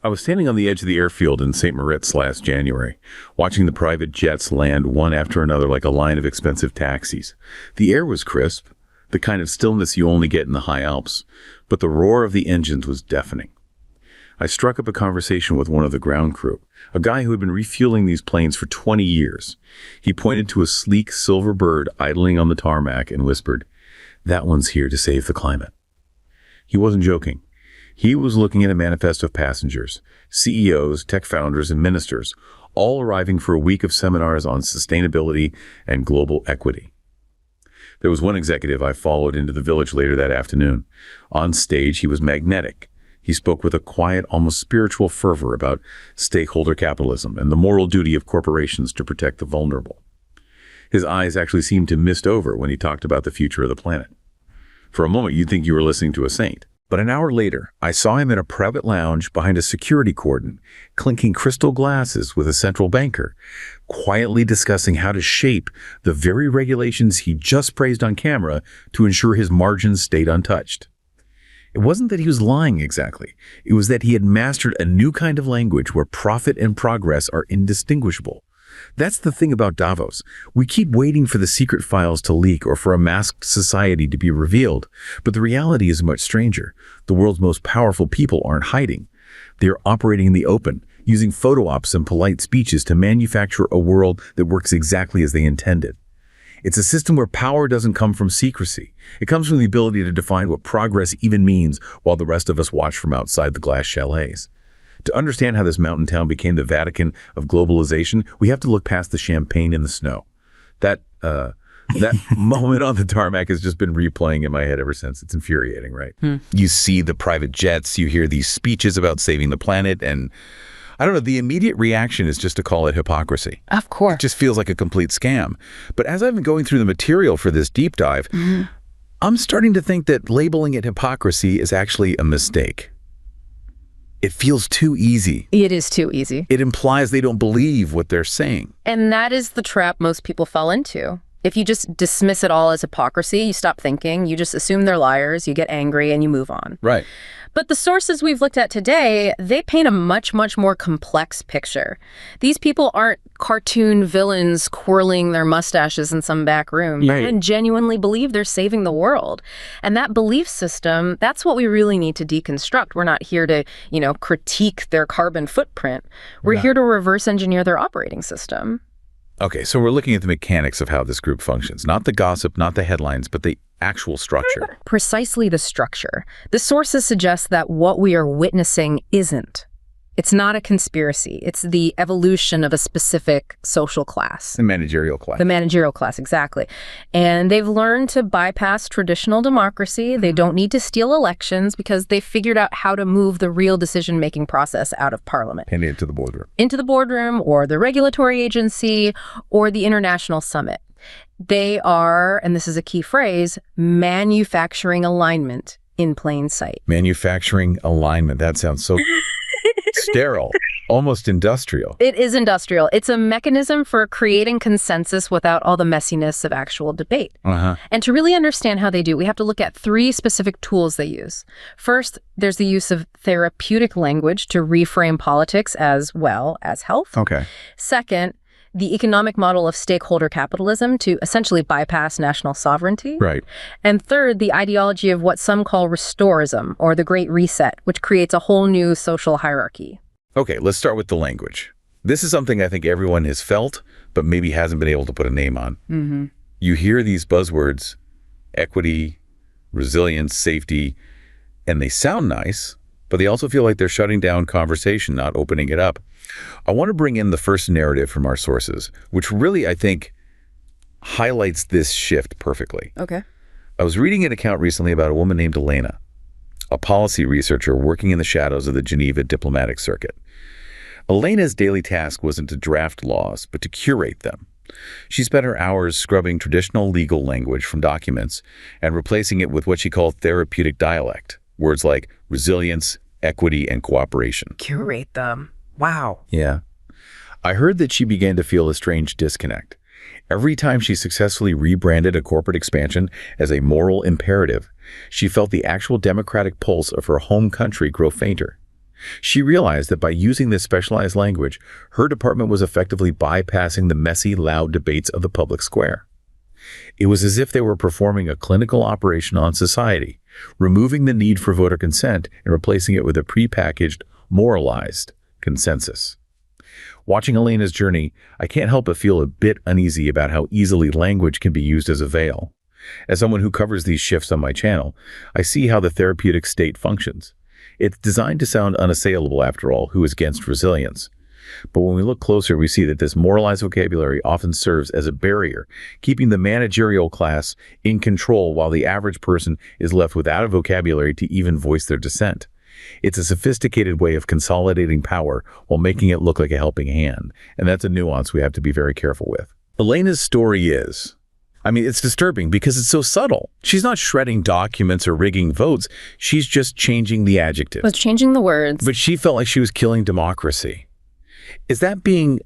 I was standing on the edge of the airfield in St. Moritz last January, watching the private jets land one after another like a line of expensive taxis. The air was crisp, the kind of stillness you only get in the high Alps, but the roar of the engines was deafening. I struck up a conversation with one of the ground crew, a guy who had been refueling these planes for 20 years. He pointed to a sleek silver bird idling on the tarmac and whispered, "That one's here to save the climate." He wasn't joking. He was looking at a manifest of passengers, CEOs, tech founders, and ministers, all arriving for a week of seminars on sustainability and global equity. There was one executive I followed into the village later that afternoon. On stage, he was magnetic. He spoke with a quiet, almost spiritual fervor about stakeholder capitalism and the moral duty of corporations to protect the vulnerable. His eyes actually seemed to mist over when he talked about the future of the planet. For a moment, you'd think you were listening to a saint. But an hour later, I saw him in a private lounge behind a security cordon, clinking crystal glasses with a central banker, quietly discussing how to shape the very regulations he just praised on camera to ensure his margins stayed untouched. It wasn't that he was lying exactly. It was that he had mastered a new kind of language where profit and progress are indistinguishable. That's the thing about Davos. We keep waiting for the secret files to leak or for a masked society to be revealed. But the reality is much stranger. The world's most powerful people aren't hiding. They're operating in the open, using photo ops and polite speeches to manufacture a world that works exactly as they intended. It's a system where power doesn't come from secrecy. It comes from the ability to define what progress even means while the rest of us watch from outside the glass chalets. To understand how this mountain town became the Vatican of globalization, we have to look past the champagne and the snow. That moment on the tarmac has just been replaying in my head ever since. It's infuriating, right? You see the private jets, you hear these speeches about saving the planet, and I don't know, the immediate reaction is just to call it hypocrisy. Of course. It just feels like a complete scam. But as I've been going through the material for this deep dive, I'm starting to think that labeling it hypocrisy is actually a mistake. It feels too easy. It is too easy. It implies they don't believe what they're saying. And that is the trap most people fall into. If you just dismiss it all as hypocrisy, you stop thinking, you just assume they're liars, you get angry, and you move on. Right. But the sources we've looked at today, they paint a much, much more complex picture. These people aren't cartoon villains twirling their mustaches in some back room. Right. And genuinely believe they're saving the world. And that belief system, that's what we really need to deconstruct. We're not here to, critique their carbon footprint. We're here to reverse engineer their operating system. Okay, so we're looking at the mechanics of how this group functions. Not the gossip, not the headlines, but the actual structure. Precisely the structure. The sources suggest that what we are witnessing isn't. It's not a conspiracy. It's the evolution of a specific social class. The managerial class. The managerial class, exactly. And they've learned to bypass traditional democracy. They don't need to steal elections because they figured out how to move the real decision-making process out of parliament. And into the boardroom. Into the boardroom, or the regulatory agency, or the international summit. They are, and this is a key phrase, manufacturing alignment in plain sight. Manufacturing alignment. That sounds so sterile, almost industrial. It is industrial. It's a mechanism for creating consensus without all the messiness of actual debate. And to really understand how they do, we have to look at three specific tools they use. First, there's the use of therapeutic language to reframe politics as well as health. Okay. Second, the economic model of stakeholder capitalism to essentially bypass national sovereignty. Right. And third, the ideology of what some call Restorism, or the Great Reset, which creates a whole new social hierarchy. Okay, let's start with the language. This is something I think everyone has felt, but maybe hasn't been able to put a name on. You hear these buzzwords, equity, resilience, safety, and they sound nice, but they also feel like they're shutting down conversation, not opening it up. I want to bring in the first narrative from our sources, which really, I think, highlights this shift perfectly. Okay. I was reading an account recently about a woman named Elena, a policy researcher working in the shadows of the Geneva diplomatic circuit. Elena's daily task wasn't to draft laws, but to curate them. She spent her hours scrubbing traditional legal language from documents and replacing it with what she called therapeutic dialect, words like resilience, equity, and cooperation. Curate them. Wow. Yeah. I heard that she began to feel a strange disconnect. Every time she successfully rebranded a corporate expansion as a moral imperative, she felt the actual democratic pulse of her home country grow fainter. She realized that by using this specialized language, her department was effectively bypassing the messy, loud debates of the public square. It was as if they were performing a clinical operation on society, removing the need for voter consent and replacing it with a prepackaged, moralized consensus. Watching Elena's journey, I can't help but feel a bit uneasy about how easily language can be used as a veil. As someone who covers these shifts on my channel, I see how the therapeutic state functions. It's designed to sound unassailable, after all, who is against resilience. But when we look closer, we see that this moralized vocabulary often serves as a barrier, keeping the managerial class in control while the average person is left without a vocabulary to even voice their dissent. It's a sophisticated way of consolidating power while making it look like a helping hand, and that's a nuance we have to be very careful with. Elena's story is, it's disturbing because it's so subtle. She's not shredding documents or rigging votes. She's just changing the adjectives. It's changing the words. But she felt like she was killing democracy. Is that being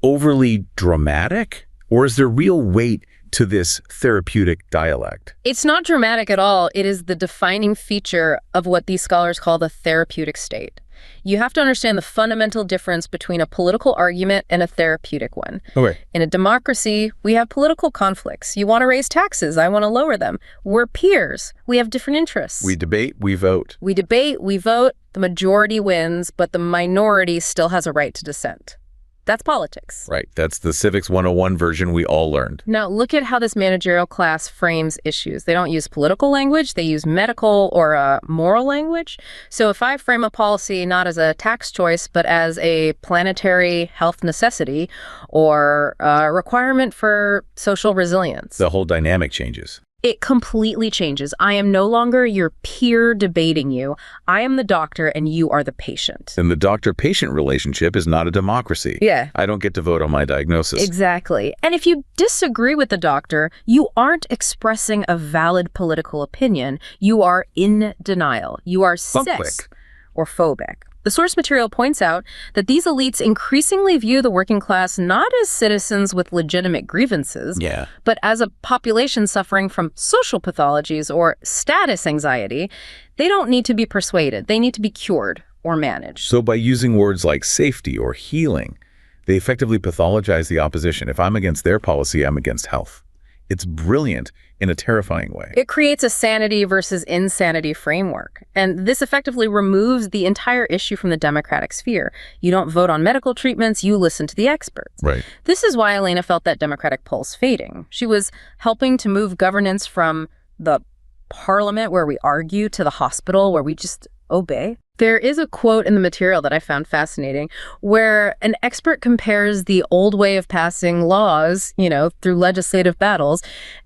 overly dramatic, or is there real weight to this therapeutic dialect? It's not dramatic at all. It is the defining feature of what these scholars call the therapeutic state. You have to understand the fundamental difference between a political argument and a therapeutic one. Okay. In a democracy, we have political conflicts. You want to raise taxes. I want to lower them. We're peers. We have different interests. We debate, we vote. We debate, we vote. The majority wins, but the minority still has a right to dissent. That's politics. Right. That's the Civics 101 version we all learned. Now, look at how this managerial class frames issues. They don't use political language. They use medical or moral language. So if I frame a policy not as a tax choice, but as a planetary health necessity or a requirement for social resilience, the whole dynamic changes. It completely changes. I am no longer your peer debating you. I am the doctor and you are the patient. And the doctor-patient relationship is not a democracy. Yeah. I don't get to vote on my diagnosis. Exactly. And if you disagree with the doctor, you aren't expressing a valid political opinion. You are in denial. You are cis or phobic. The source material points out that these elites increasingly view the working class not as citizens with legitimate grievances, but as a population suffering from social pathologies or status anxiety. They don't need to be persuaded. They need to be cured or managed. So by using words like safety or healing, they effectively pathologize the opposition. If I'm against their policy, I'm against health. It's brilliant in a terrifying way. It creates a sanity versus insanity framework. And this effectively removes the entire issue from the democratic sphere. You don't vote on medical treatments, you listen to the experts. Right. This is why Elena felt that democratic pulse fading. She was helping to move governance from the parliament where we argue to the hospital where we just obey. There is a quote in the material that I found fascinating where an expert compares the old way of passing laws, through legislative battles,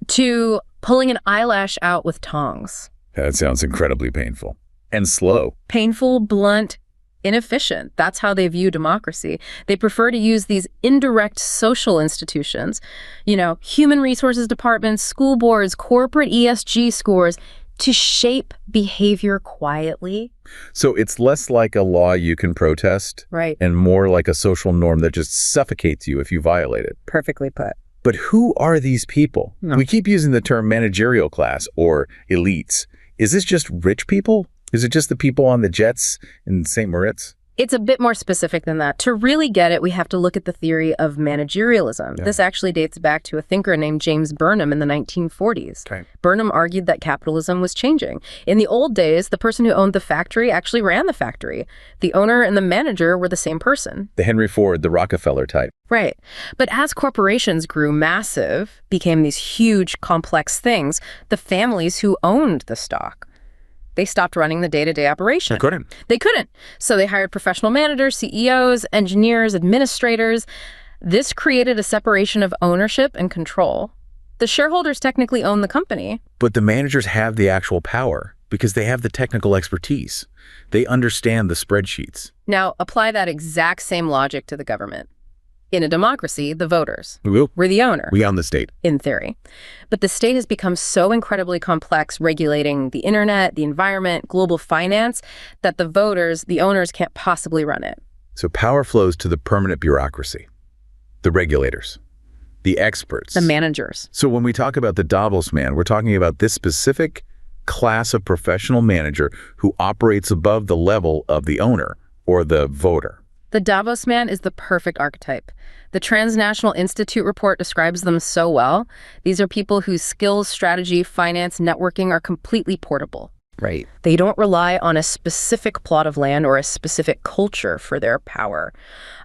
to pulling an eyelash out with tongs. That sounds incredibly painful and slow. Painful, blunt, inefficient. That's how they view democracy. They prefer to use these indirect social institutions, human resources departments, school boards, corporate ESG scores, to shape behavior quietly. So it's less like a law you can protest, right, and more like a social norm that just suffocates you if you violate it. Perfectly put. But who are these people? No. We keep using the term managerial class or elites. Is this just rich people? Is it just the people on the jets in St. Moritz? It's a bit more specific than that. To really get it, we have to look at the theory of managerialism. This actually dates back to a thinker named James Burnham in the 1940s. Okay. Burnham argued that capitalism was changing. In the old days, the person who owned the factory actually ran the factory. The owner and the manager were the same person. The Henry Ford, the Rockefeller type. Right. But as corporations grew massive, became these huge, complex things, the families who owned the stock, they stopped running the day-to-day operation. They couldn't. So they hired professional managers, CEOs, engineers, administrators. This created a separation of ownership and control. The shareholders technically own the company. But the managers have the actual power because they have the technical expertise. They understand the spreadsheets. Now, apply that exact same logic to the government. In a democracy, the voters. We're the owner. We own the state. In theory. But the state has become so incredibly complex, regulating the internet, the environment, global finance, that the voters, the owners, can't possibly run it. So power flows to the permanent bureaucracy, the regulators, the experts. The managers. So when we talk about the Davos man, we're talking about this specific class of professional manager who operates above the level of the owner, or the voter? The Davos man is the perfect archetype. The Transnational Institute report describes them so well. These are people whose skills, strategy, finance, networking are completely portable. Right. They don't rely on a specific plot of land or a specific culture for their power.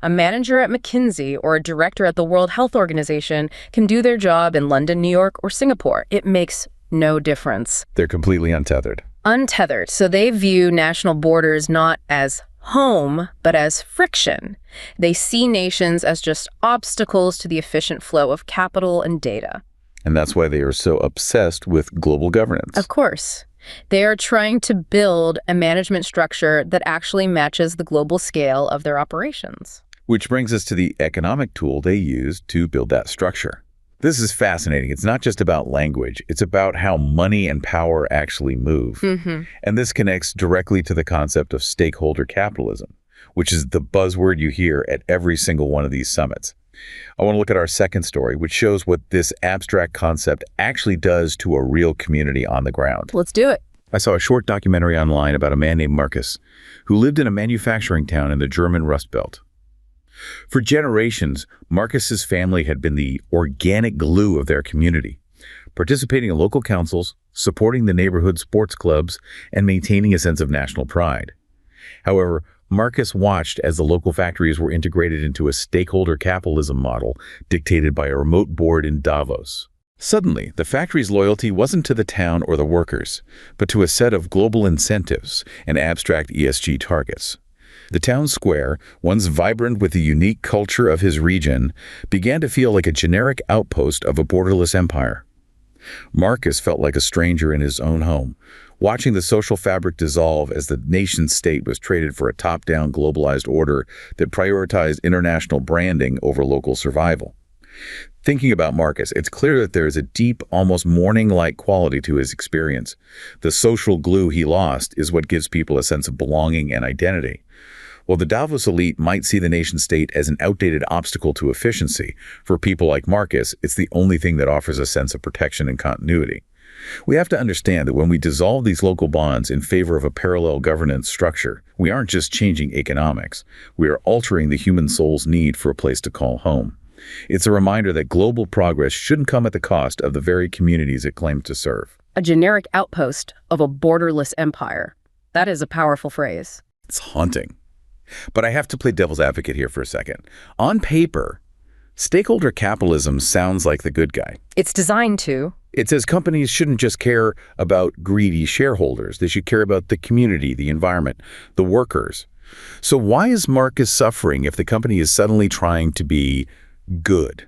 A manager at McKinsey or a director at the World Health Organization can do their job in London, New York, or Singapore. It makes no difference. They're completely untethered. Untethered. So they view national borders not as home, but as friction. They see nations as just obstacles to the efficient flow of capital and data. And that's why they are so obsessed with global governance. Of course. They are trying to build a management structure that actually matches the global scale of their operations. Which brings us to the economic tool they use to build that structure. This is fascinating. It's not just about language. It's about how money and power actually move. And this connects directly to the concept of stakeholder capitalism, which is the buzzword you hear at every single one of these summits. I want to look at our second story, which shows what this abstract concept actually does to a real community on the ground. Let's do it. I saw a short documentary online about a man named Marcus, who lived in a manufacturing town in the German Rust Belt. For generations, Marcus's family had been the organic glue of their community, participating in local councils, supporting the neighborhood sports clubs, and maintaining a sense of national pride. However, Marcus watched as the local factories were integrated into a stakeholder capitalism model dictated by a remote board in Davos. Suddenly, the factory's loyalty wasn't to the town or the workers, but to a set of global incentives and abstract ESG targets. The town square, once vibrant with the unique culture of his region, began to feel like a generic outpost of a borderless empire. Marcus felt like a stranger in his own home, watching the social fabric dissolve as the nation-state was traded for a top-down globalized order that prioritized international branding over local survival. Thinking about Marcus, it's clear that there is a deep, almost mourning-like quality to his experience. The social glue he lost is what gives people a sense of belonging and identity. While the Davos elite might see the nation-state as an outdated obstacle to efficiency, for people like Marcus, it's the only thing that offers a sense of protection and continuity. We have to understand that when we dissolve these local bonds in favor of a parallel governance structure, we aren't just changing economics. We are altering the human soul's need for a place to call home. It's a reminder that global progress shouldn't come at the cost of the very communities it claims to serve. A generic outpost of a borderless empire. That is a powerful phrase. It's haunting. But I have to play devil's advocate here for a second. On paper, stakeholder capitalism sounds like the good guy. It's designed to. It says companies shouldn't just care about greedy shareholders. They should care about the community, the environment, the workers. So why is Marcus suffering if the company is suddenly trying to be good?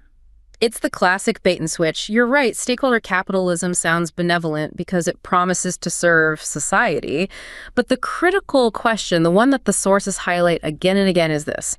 It's the classic bait and switch. You're right, stakeholder capitalism sounds benevolent because it promises to serve society. But the critical question, the one that the sources highlight again and again, is this.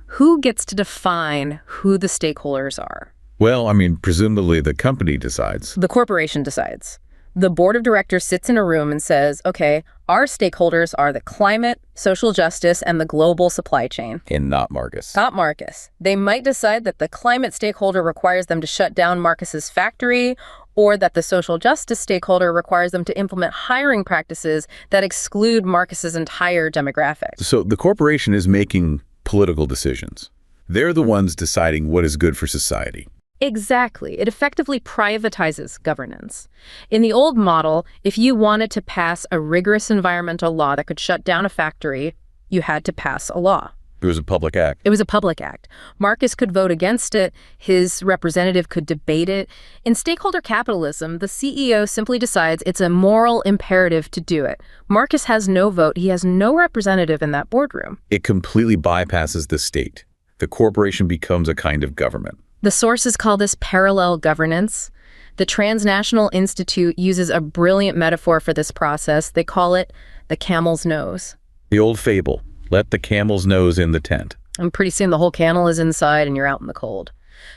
Who gets to define who the stakeholders are? Well, presumably the company decides. The corporation decides. The board of directors sits in a room and says, okay, our stakeholders are the climate, social justice, and the global supply chain. And not Marcus. Not Marcus. They might decide that the climate stakeholder requires them to shut down Marcus's factory, or that the social justice stakeholder requires them to implement hiring practices that exclude Marcus's entire demographic. So the corporation is making political decisions. They're the ones deciding what is good for society. Exactly. It effectively privatizes governance. In the old model, if you wanted to pass a rigorous environmental law that could shut down a factory, you had to pass a law. It was a public act. It was a public act. Marcus could vote against it. His representative could debate it. In stakeholder capitalism, the CEO simply decides it's a moral imperative to do it. Marcus has no vote. He has no representative in that boardroom. It completely bypasses the state. The corporation becomes a kind of government. The sources call this parallel governance. The Transnational Institute uses a brilliant metaphor for this process. They call it the camel's nose. The old fable, let the camel's nose in the tent. And pretty soon the whole camel is inside and you're out in the cold.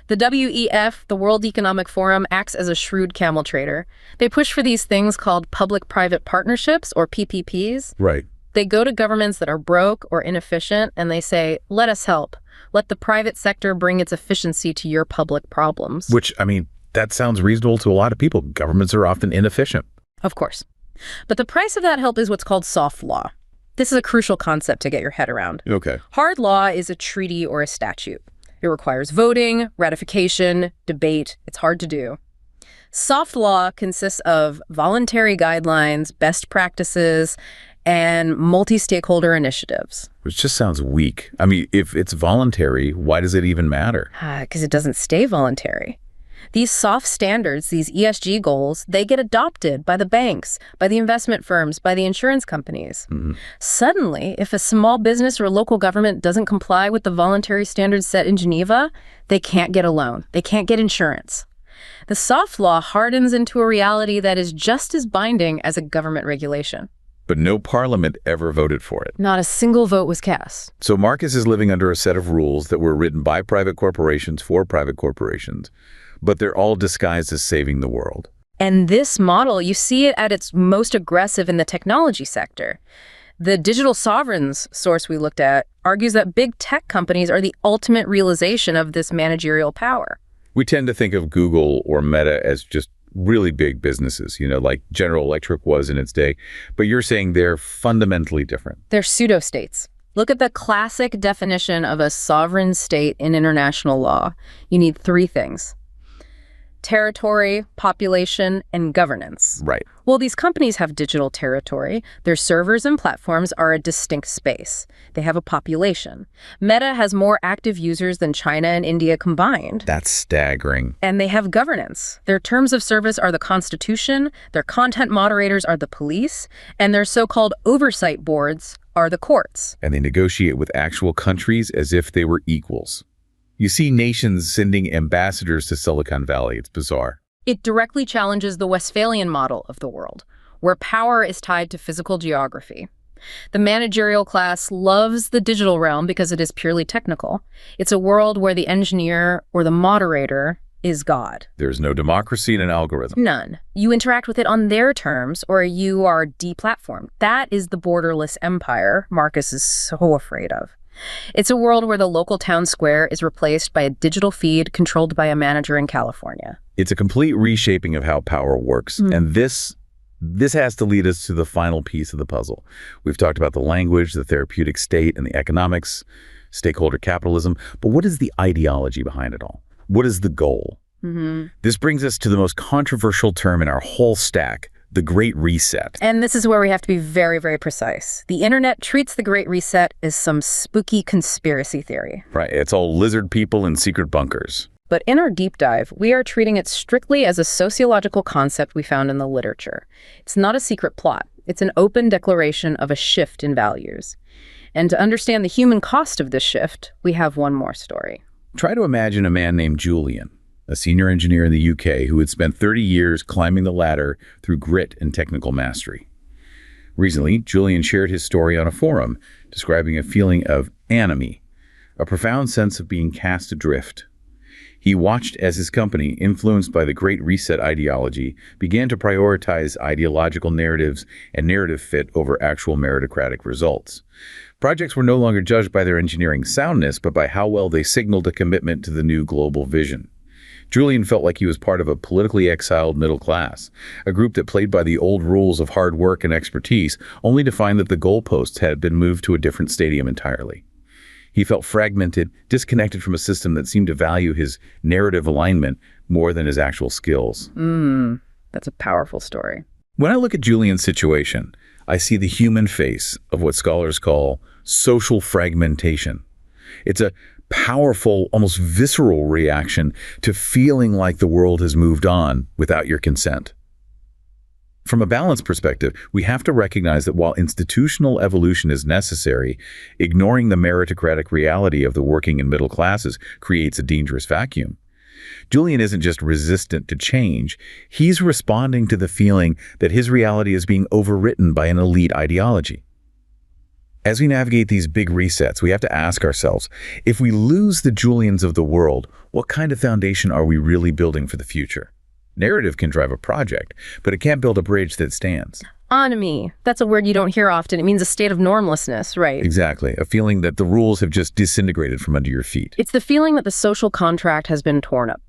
The WEF, the World Economic Forum, acts as a shrewd camel trader. They push for these things called public-private partnerships, or PPPs. Right. They go to governments that are broke or inefficient and they say, let us help. Let the private sector bring its efficiency to your public problems. Which, that sounds reasonable to a lot of people. Governments are often inefficient. Of course. But the price of that help is what's called soft law. This is a crucial concept to get your head around. Okay. Hard law is a treaty or a statute. It requires voting, ratification, debate. It's hard to do. Soft law consists of voluntary guidelines, best practices, and multi-stakeholder initiatives. Which just sounds weak. I mean, if it's voluntary, why does it even matter? Because it doesn't stay voluntary. These soft standards, these ESG goals, they get adopted by the banks, by the investment firms, by the insurance companies. Suddenly, if a small business or a local government doesn't comply with the voluntary standards set in Geneva, they can't get a loan. They can't get insurance. The soft law hardens into a reality that is just as binding as a government regulation. But no parliament ever voted for it. Not a single vote was cast. So Marcus is living under a set of rules that were written by private corporations for private corporations, but they're all disguised as saving the world. And this model, you see it at its most aggressive in the technology sector. The digital sovereigns source we looked at argues that big tech companies are the ultimate realization of this managerial power. We tend to think of Google or Meta as just really big businesses, like General Electric was in its day. But you're saying they're fundamentally different. They're pseudo-states. Look at the classic definition of a sovereign state in international law. You need three things: territory, population, and governance. Right. Well, these companies have digital territory. Their servers and platforms are a distinct space. They have a population. Meta has more active users than China and India combined. That's staggering. And they have governance. Their terms of service are the Constitution, their content moderators are the police, and their so-called oversight boards are the courts. And they negotiate with actual countries as if they were equals. You see nations sending ambassadors to Silicon Valley. It's bizarre. It directly challenges the Westphalian model of the world, where power is tied to physical geography. The managerial class loves the digital realm because it is purely technical. It's a world where the engineer or the moderator is God. There's no democracy in an algorithm. None. You interact with it on their terms, or you are deplatformed. That is the borderless empire Marcus is so afraid of. It's a world where the local town square is replaced by a digital feed controlled by a manager in California. It's a complete reshaping of how power works. And this has to lead us to the final piece of the puzzle. We've talked about the language, the therapeutic state, and the economics, stakeholder capitalism. But what is the ideology behind it all? What is the goal? This brings us to the most controversial term in our whole stack, the Great Reset. And this is where we have to be very, very precise. The internet treats the Great Reset as some spooky conspiracy theory. Right. It's all lizard people in secret bunkers. But in our deep dive, we are treating it strictly as a sociological concept we found in the literature. It's not a secret plot. It's an open declaration of a shift in values. And to understand the human cost of this shift, we have one more story. Try to imagine a man named Julian, a senior engineer in the UK who had spent 30 years climbing the ladder through grit and technical mastery. Recently, Julian shared his story on a forum, describing a feeling of anomie, a profound sense of being cast adrift. He watched as his company, influenced by the Great Reset ideology, began to prioritize ideological narratives and narrative fit over actual meritocratic results. Projects were no longer judged by their engineering soundness, but by how well they signaled a commitment to the new global vision. Julian felt like he was part of a politically exiled middle class, a group that played by the old rules of hard work and expertise, only to find that the goalposts had been moved to a different stadium entirely. He felt fragmented, disconnected from a system that seemed to value his narrative alignment more than his actual skills. That's a powerful story. When I look at Julian's situation, I see the human face of what scholars call social fragmentation. It's a powerful, almost visceral reaction to feeling like the world has moved on without your consent. From a balance perspective, we have to recognize that while institutional evolution is necessary, ignoring the meritocratic reality of the working and middle classes creates a dangerous vacuum. Julian isn't just resistant to change, he's responding to the feeling that his reality is being overwritten by an elite ideology. As we navigate these big resets, we have to ask ourselves, if we lose the Julians of the world, what kind of foundation are we really building for the future? Narrative can drive a project, but it can't build a bridge that stands. Anomie. That's a word you don't hear often. It means a state of normlessness, right? Exactly. A feeling that the rules have just disintegrated from under your feet. It's the feeling that the social contract has been torn up.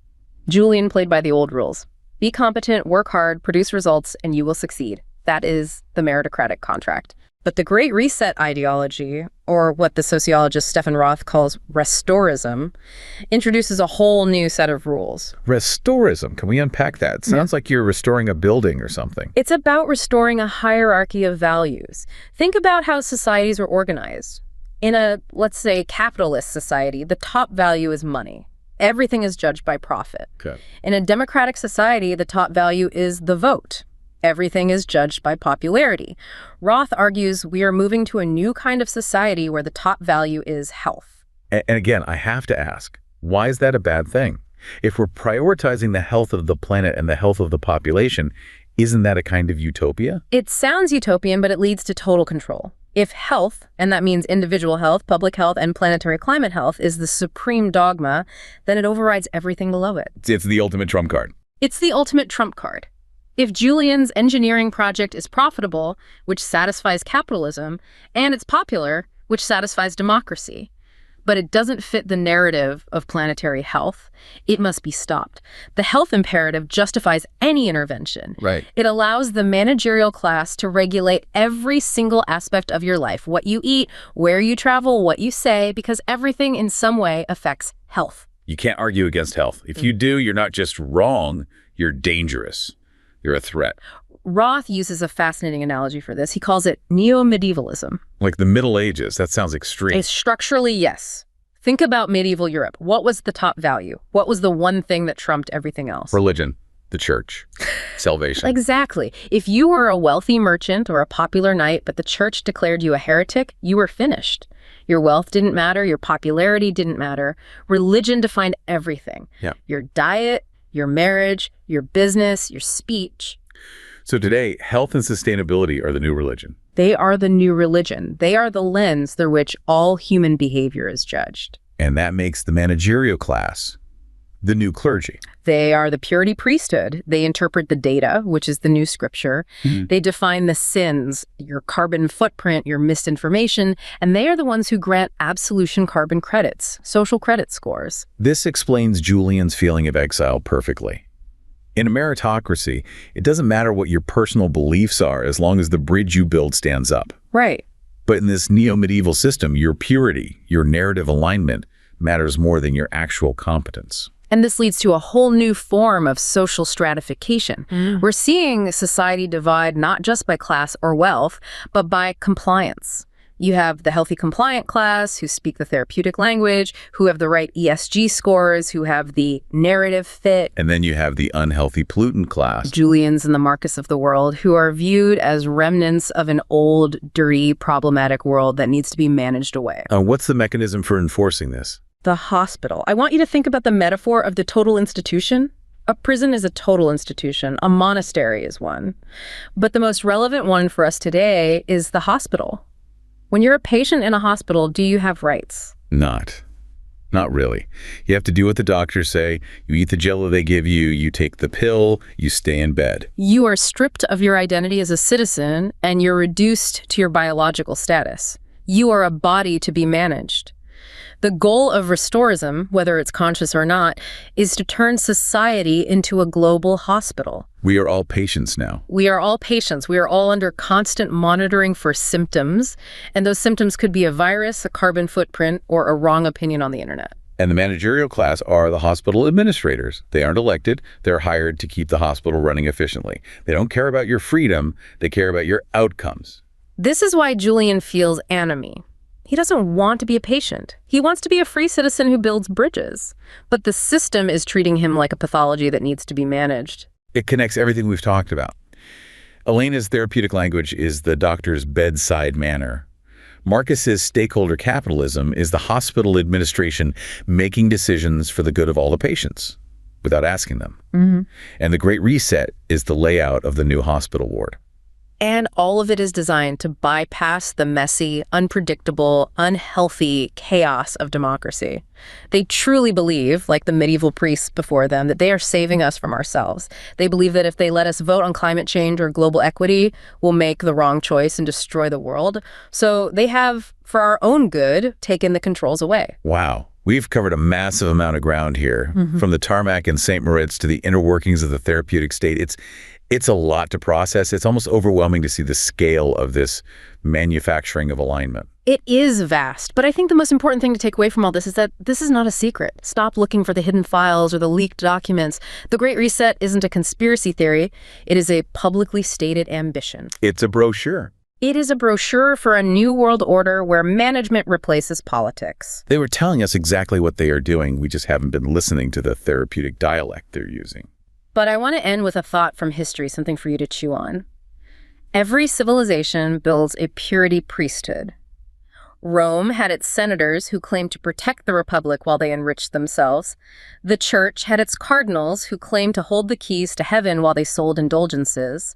Julian played by the old rules. Be competent, work hard, produce results, and you will succeed. That is the meritocratic contract. But the Great Reset ideology, or what the sociologist Stephen Roth calls Restorism, introduces a whole new set of rules. Restorism. Can we unpack that? It sounds like you're restoring a building or something. It's about restoring a hierarchy of values. Think about how societies are organized. In a, let's say, capitalist society, the top value is money. Everything is judged by profit. Okay. In a democratic society, the top value is the vote. Everything is judged by popularity. Roth argues we are moving to a new kind of society where the top value is health. And again, I have to ask, why is that a bad thing? If we're prioritizing the health of the planet and the health of the population, isn't that a kind of utopia? It sounds utopian, but it leads to total control. If health, and that means individual health, public health, and planetary climate health, is the supreme dogma, then it overrides everything below it. It's the ultimate trump card. It's the ultimate trump card. If Julian's engineering project is profitable, which satisfies capitalism, and it's popular, which satisfies democracy, but it doesn't fit the narrative of planetary health, it must be stopped. The health imperative justifies any intervention. Right. It allows the managerial class to regulate every single aspect of your life, what you eat, where you travel, what you say, because everything in some way affects health. You can't argue against health. If you do, you're not just wrong, you're dangerous. You're a threat. Roth uses a fascinating analogy for this. He calls it neo-medievalism. Like the Middle Ages. That sounds extreme. It's structurally, yes. Think about medieval Europe. What was the top value? What was the one thing that trumped everything else? Religion, the church, salvation. Exactly. If you were a wealthy merchant or a popular knight, but the church declared you a heretic, you were finished. Your wealth didn't matter. Your popularity didn't matter. Religion defined everything. Yeah. Your diet, your marriage, your business, your speech. So today, health and sustainability are the new religion. They are the new religion. They are the lens through which all human behavior is judged. And that makes the managerial class the new clergy. They are the purity priesthood. They interpret the data, which is the new scripture. They define the sins, your carbon footprint, your misinformation, and they are the ones who grant absolution carbon credits, social credit scores. This explains Julian's feeling of exile perfectly. In a meritocracy, it doesn't matter what your personal beliefs are as long as the bridge you build stands up. Right. But in this neo-medieval system, your purity, your narrative alignment, matters more than your actual competence. And this leads to a whole new form of social stratification. We're seeing society divide not just by class or wealth, but by compliance. You have the healthy compliant class who speak the therapeutic language, who have the right ESG scores, who have the narrative fit. And then you have the unhealthy pollutant class. Julians and the Marcus of the world, who are viewed as remnants of an old, dirty, problematic world that needs to be managed away. What's the mechanism for enforcing this? The hospital. I want you to think about the metaphor of the total institution. A prison is a total institution. A monastery is one. But the most relevant one for us today is the hospital. When you're a patient in a hospital, do you have rights? Not really. You have to do what the doctors say. You eat the jello they give you. You take the pill. You stay in bed. You are stripped of your identity as a citizen, and you're reduced to your biological status. You are a body to be managed. The goal of Restorism, whether it's conscious or not, is to turn society into a global hospital. We are all patients now. We are all patients. We are all under constant monitoring for symptoms, and those symptoms could be a virus, a carbon footprint, or a wrong opinion on the internet. And the managerial class are the hospital administrators. They aren't elected. They're hired to keep the hospital running efficiently. They don't care about your freedom. They care about your outcomes. This is why Julian feels enemy. He doesn't want to be a patient. He wants to be a free citizen who builds bridges. But the system is treating him like a pathology that needs to be managed. It connects everything we've talked about. Elena's therapeutic language is the doctor's bedside manner. Marcus's stakeholder capitalism is the hospital administration making decisions for the good of all the patients without asking them. And the Great Reset is the layout of the new hospital ward. And all of it is designed to bypass the messy, unpredictable, unhealthy chaos of democracy. They truly believe, like the medieval priests before them, that they are saving us from ourselves. They believe that if they let us vote on climate change or global equity, we'll make the wrong choice and destroy the world. So they have, for our own good, taken the controls away. Wow. We've covered a massive amount of ground here, from the tarmac in St. Moritz to the inner workings of the therapeutic state. It's a lot to process. It's almost overwhelming to see the scale of this manufacturing of alignment. It is vast, but I think the most important thing to take away from all this is that this is not a secret. Stop looking for the hidden files or the leaked documents. The Great Reset isn't a conspiracy theory. It is a publicly stated ambition. It's a brochure. It is a brochure for a new world order where management replaces politics. They were telling us exactly what they are doing. We just haven't been listening to the therapeutic dialect they're using. But I want to end with a thought from history, something for you to chew on. Every civilization builds a purity priesthood. Rome had its senators who claimed to protect the republic while they enriched themselves. The church had its cardinals who claimed to hold the keys to heaven while they sold indulgences.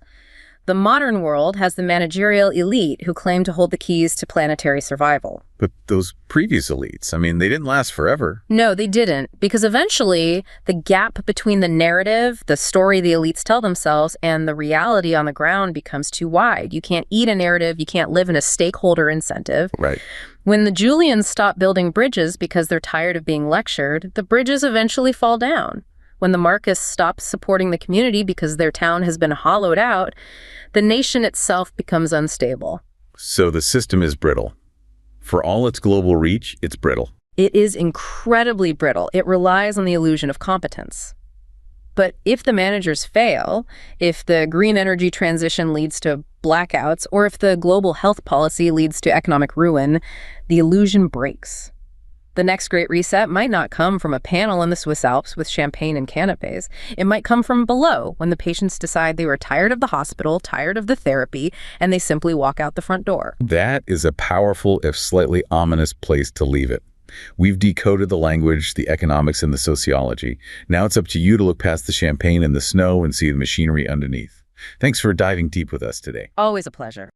The modern world has the managerial elite who claim to hold the keys to planetary survival. But those previous elites, I mean, they didn't last forever. No, they didn't, because eventually the gap between the narrative, the story the elites tell themselves, and the reality on the ground becomes too wide. You can't eat a narrative, you can't live in a stakeholder incentive. Right. When the Julians stop building bridges because they're tired of being lectured, the bridges eventually fall down. When the Marxists stop supporting the community because their town has been hollowed out, the nation itself becomes unstable. So the system is brittle. For all its global reach, it's brittle. It is incredibly brittle. It relies on the illusion of competence. But if the managers fail, if the green energy transition leads to blackouts, or if the global health policy leads to economic ruin, the illusion breaks. The next Great Reset might not come from a panel in the Swiss Alps with champagne and canapes. It might come from below, when the patients decide they were tired of the hospital, tired of the therapy, and they simply walk out the front door. That is a powerful, if slightly ominous, place to leave it. We've decoded the language, the economics, and the sociology. Now it's up to you to look past the champagne and the snow and see the machinery underneath. Thanks for diving deep with us today. Always a pleasure.